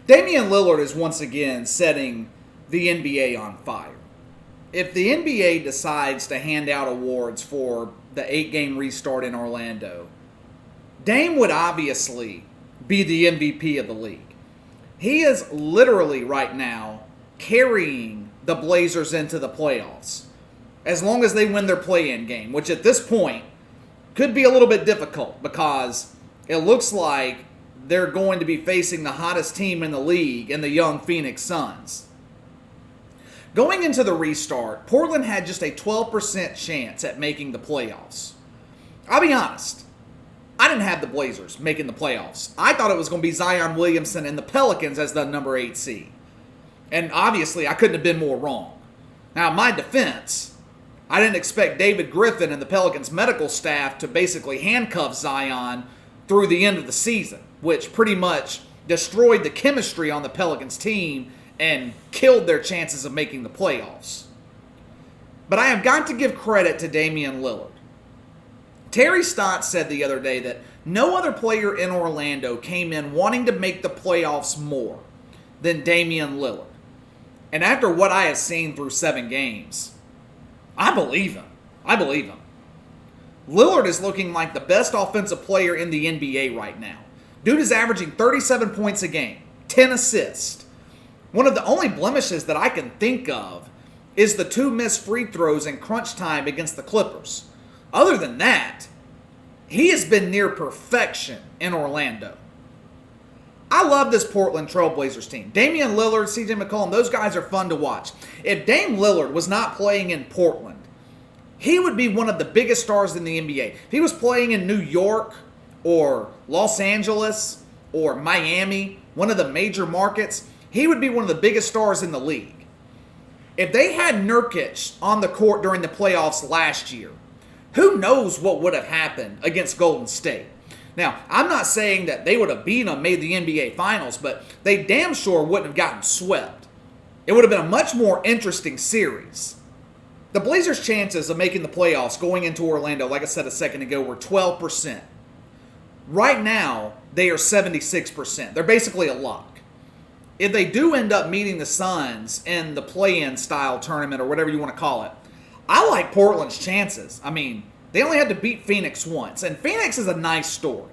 Damian Lillard is once again setting the NBA on fire. If the NBA decides to hand out awards for the 8-game restart in Orlando, Dame would obviously be the MVP of the league. He is literally right now carrying the Blazers into the playoffs, as long as they win their play-in game, which at this point could be a little bit difficult because it looks like they're going to be facing the hottest team in the league in the young Phoenix Suns. Going into the restart, Portland had just a 12% chance at making the playoffs. I'll be honest, I didn't have the Blazers making the playoffs. I thought it was going to be Zion Williamson and the Pelicans as the number 8 seed. And obviously, I couldn't have been more wrong. Now, in my defense, I didn't expect David Griffin and the Pelicans medical staff to basically handcuff Zion through the end of the season, which pretty much destroyed the chemistry on the Pelicans team and killed their chances of making the playoffs. But I have got to give credit to Damian Lillard. Terry Stotts said the other day that no other player in Orlando came in wanting to make the playoffs more than Damian Lillard. And after what I have seen through 7 games, I believe him. Lillard is looking like the best offensive player in the NBA right now. Dude is averaging 37 points a game, 10 assists. One of the only blemishes that I can think of is the 2 missed free throws in crunch time against the Clippers. Other than that, he has been near perfection in Orlando. I love this Portland Trailblazers team. Damian Lillard, CJ McCollum, those guys are fun to watch. If Dame Lillard was not playing in Portland, he would be one of the biggest stars in the NBA. If he was playing in New York or Los Angeles or Miami, one of the major markets, he would be one of the biggest stars in the league. If they had Nurkic on the court during the playoffs last year, who knows what would have happened against Golden State? Now, I'm not saying that they would have beaten them, made the NBA Finals, but they damn sure wouldn't have gotten swept. It would have been a much more interesting series. The Blazers' chances of making the playoffs going into Orlando, like I said a second ago, were 12%. Right now, they are 76%. They're basically a lock. If they do end up meeting the Suns in the play-in style tournament or whatever you want to call it, I like Portland's chances. I mean, they only had to beat Phoenix once, and Phoenix is a nice story.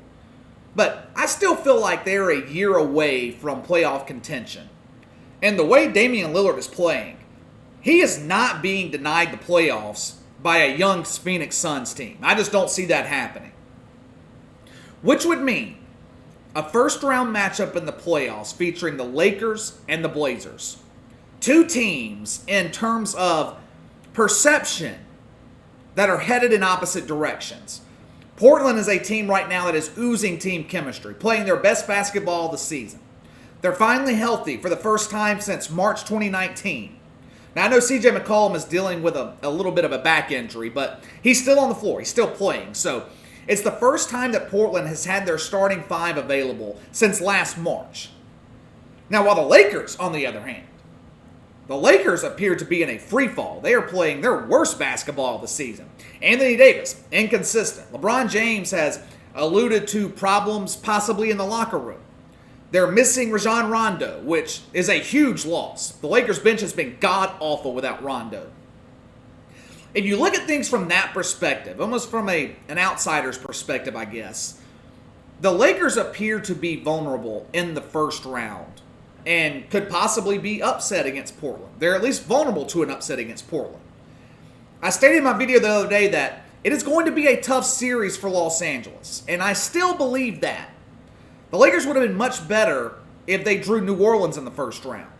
But I still feel like they're a year away from playoff contention. And the way Damian Lillard is playing, he is not being denied the playoffs by a young Phoenix Suns team. I just don't see that happening. Which would mean a first-round matchup in the playoffs featuring the Lakers and the Blazers. 2 teams in terms of perception that are headed in opposite directions. Portland is a team right now that is oozing team chemistry, playing their best basketball of the season. They're finally healthy for the first time since March 2019. Now, I know CJ McCollum is dealing with a little bit of a back injury, but he's still on the floor. He's still playing. So it's the first time that Portland has had their starting 5 available since last March. Now, while the Lakers, on the other hand, the Lakers appear to be in a free fall. They are playing their worst basketball of the season. Anthony Davis, inconsistent. LeBron James has alluded to problems possibly in the locker room. They're missing Rajon Rondo, which is a huge loss. The Lakers bench has been god-awful without Rondo. If you look at things from that perspective, almost from an outsider's perspective, I guess, the Lakers appear to be vulnerable in the first round and could possibly be upset against Portland. They're at least vulnerable to an upset against Portland. I stated in my video the other day that it is going to be a tough series for Los Angeles, and I still believe that. The Lakers would have been much better if they drew New Orleans in the first round.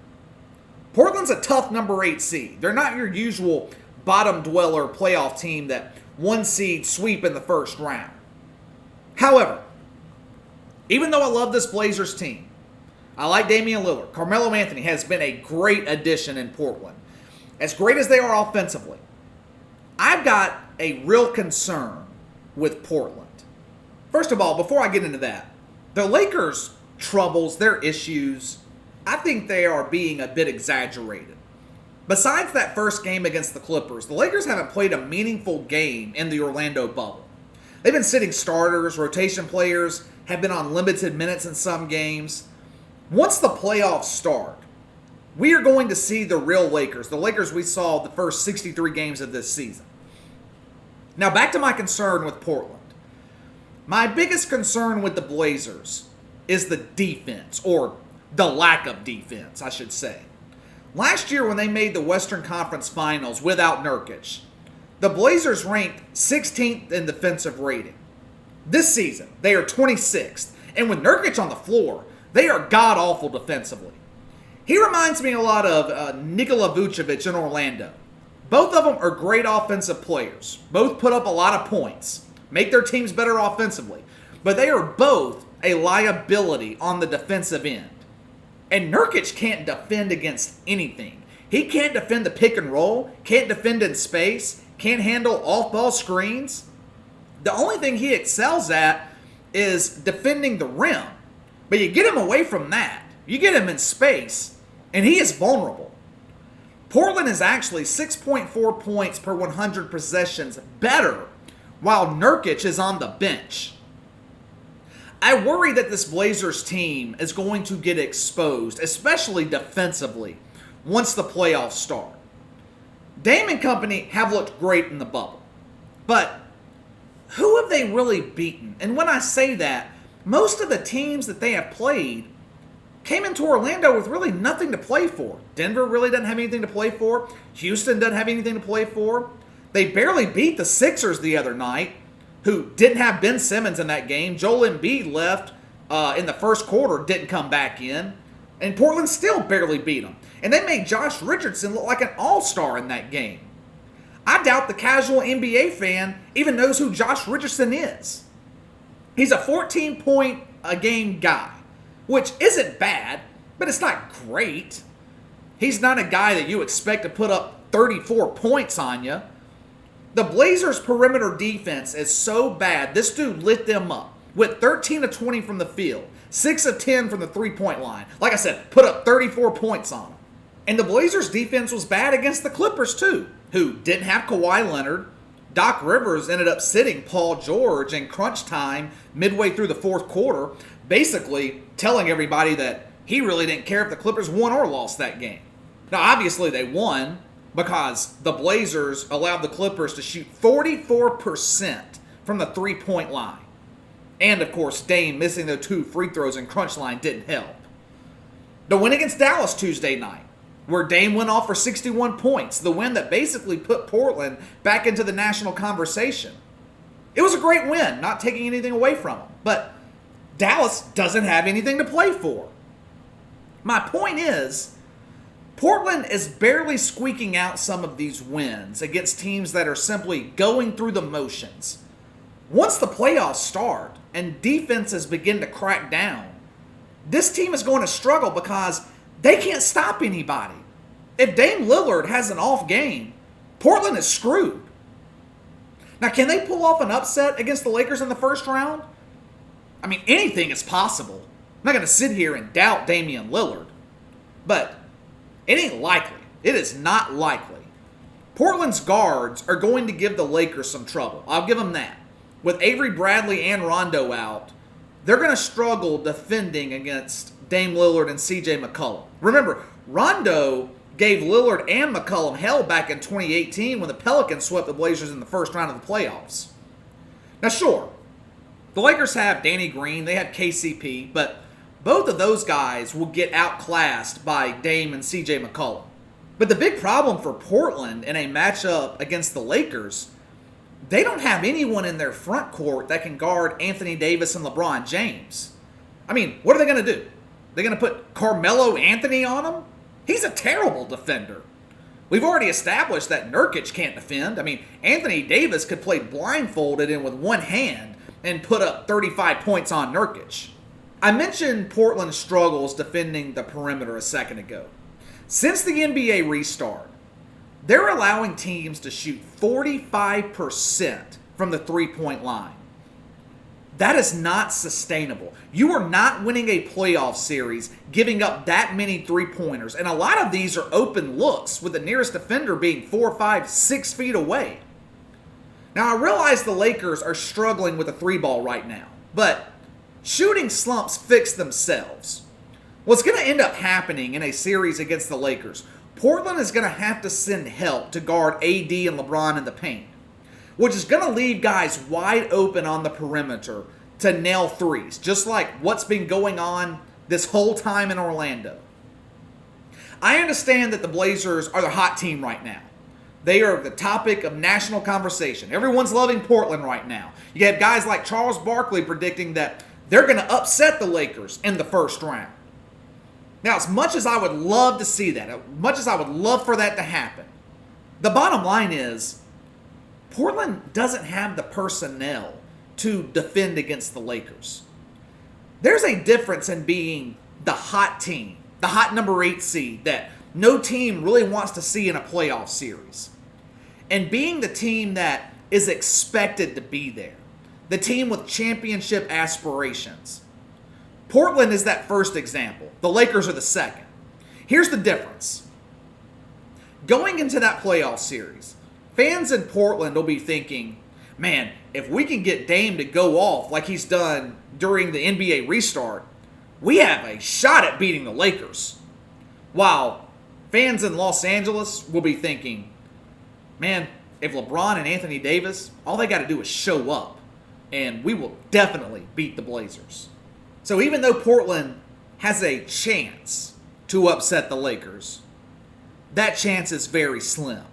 Portland's a tough number 8 seed. They're not your usual bottom dweller playoff team that 1 seed sweep in the first round. However, even though I love this Blazers team, I like Damian Lillard. Carmelo Anthony has been a great addition in Portland. As great as they are offensively, I've got a real concern with Portland. First of all, before I get into that, the Lakers' troubles, their issues, I think they are being a bit exaggerated. Besides that first game against the Clippers, the Lakers haven't played a meaningful game in the Orlando bubble. They've been sitting starters, rotation players have been on limited minutes in some games. Once the playoffs start, we are going to see the real Lakers, the Lakers we saw the first 63 games of this season. Now, back to my concern with Portland. My biggest concern with the Blazers is the defense, or the lack of defense, I should say. Last year when they made the Western Conference Finals without Nurkic, the Blazers ranked 16th in defensive rating. This season, they are 26th. And with Nurkic on the floor, they are god-awful defensively. He reminds me a lot of Nikola Vucevic in Orlando. Both of them are great offensive players. Both put up a lot of points, make their teams better offensively. But they are both a liability on the defensive end. And Nurkic can't defend against anything. He can't defend the pick and roll, can't defend in space, can't handle off-ball screens. The only thing he excels at is defending the rim. But you get him away from that. You get him in space, and he is vulnerable. Portland is actually 6.4 points per 100 possessions better while Nurkic is on the bench. I worry that this Blazers team is going to get exposed, especially defensively, once the playoffs start. Dame and company have looked great in the bubble, but who have they really beaten? And when I say that, most of the teams that they have played came into Orlando with really nothing to play for. Denver really doesn't have anything to play for. Houston doesn't have anything to play for. They barely beat the Sixers the other night, who didn't have Ben Simmons in that game. Joel Embiid left in the first quarter, didn't come back in. And Portland still barely beat them. And they made Josh Richardson look like an all-star in that game. I doubt the casual NBA fan even knows who Josh Richardson is. He's a 14-point-a-game guy, which isn't bad, but it's not great. He's not a guy that you expect to put up 34 points on you. The Blazers' perimeter defense is so bad, this dude lit them up. Went 13 of 20 from the field, 6 of 10 from the three-point line. Like I said, put up 34 points on them. And the Blazers' defense was bad against the Clippers, too, who didn't have Kawhi Leonard. Doc Rivers ended up sitting Paul George in crunch time midway through the fourth quarter, basically telling everybody that he really didn't care if the Clippers won or lost that game. Now, obviously, they won because the Blazers allowed the Clippers to shoot 44% from the three-point line. And, of course, Dame missing those 2 free throws in crunch line didn't help. The win against Dallas Tuesday night, where Dame went off for 61 points, the win that basically put Portland back into the national conversation. It was a great win, not taking anything away from them. But Dallas doesn't have anything to play for. My point is, Portland is barely squeaking out some of these wins against teams that are simply going through the motions. Once the playoffs start and defenses begin to crack down, this team is going to struggle because they can't stop anybody. If Dame Lillard has an off game, Portland is screwed. Now, can they pull off an upset against the Lakers in the first round? I mean, anything is possible. I'm not going to sit here and doubt Damian Lillard. But it ain't likely. It is not likely. Portland's guards are going to give the Lakers some trouble. I'll give them that. With Avery Bradley and Rondo out, they're going to struggle defending against Dame Lillard and CJ McCollum. Remember, Rondo gave Lillard and McCollum hell back in 2018 when the Pelicans swept the Blazers in the first round of the playoffs. Now, sure, the Lakers have Danny Green, they have KCP, but both of those guys will get outclassed by Dame and CJ McCollum. But the big problem for Portland in a matchup against the Lakers, they don't have anyone in their front court that can guard Anthony Davis and LeBron James. I mean, what are they going to do? They're going to put Carmelo Anthony on him? He's a terrible defender. We've already established that Nurkic can't defend. I mean, Anthony Davis could play blindfolded and with one hand and put up 35 points on Nurkic. I mentioned Portland's struggles defending the perimeter a second ago. Since the NBA restart, they're allowing teams to shoot 45% from the three-point line. That is not sustainable. You are not winning a playoff series giving up that many three-pointers. And a lot of these are open looks, with the nearest defender being 4, 5, 6 feet away. Now, I realize the Lakers are struggling with the three ball right now, but shooting slumps fix themselves. What's going to end up happening in a series against the Lakers, Portland is going to have to send help to guard AD and LeBron in the paint, which is going to leave guys wide open on the perimeter to nail threes, just like what's been going on this whole time in Orlando. I understand that the Blazers are the hot team right now. They are the topic of national conversation. Everyone's loving Portland right now. You have guys like Charles Barkley predicting that they're going to upset the Lakers in the first round. Now, as much as I would love to see that, as much as I would love for that to happen, the bottom line is Portland doesn't have the personnel to defend against the Lakers. There's a difference in being the hot team, the hot number 8 seed that no team really wants to see in a playoff series, and being the team that is expected to be there, the team with championship aspirations. Portland is that first example. The Lakers are the second. Here's the difference. Going into that playoff series, fans in Portland will be thinking, man, if we can get Dame to go off like he's done during the NBA restart, we have a shot at beating the Lakers. While fans in Los Angeles will be thinking, man, if LeBron and Anthony Davis, all they got to do is show up, and we will definitely beat the Blazers. So even though Portland has a chance to upset the Lakers, that chance is very slim.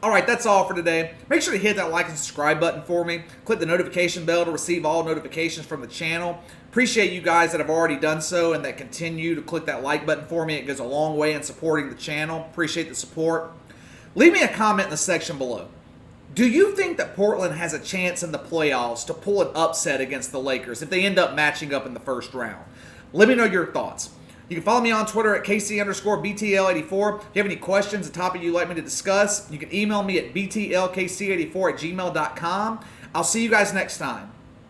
All right, that's all for today. Make sure to hit that like and subscribe button for me. Click the notification bell to receive all notifications from the channel. Appreciate you guys that have already done so and that continue to click that like button for me. It goes a long way in supporting the channel. Appreciate the support. Leave me a comment in the section below. Do you think that Portland has a chance in the playoffs to pull an upset against the Lakers if they end up matching up in the first round? Let me know your thoughts. You can follow me on Twitter at KC_BTL84. If you have any questions, a topic you'd like me to discuss, you can email me at BTLKC84@gmail.com. I'll see you guys next time.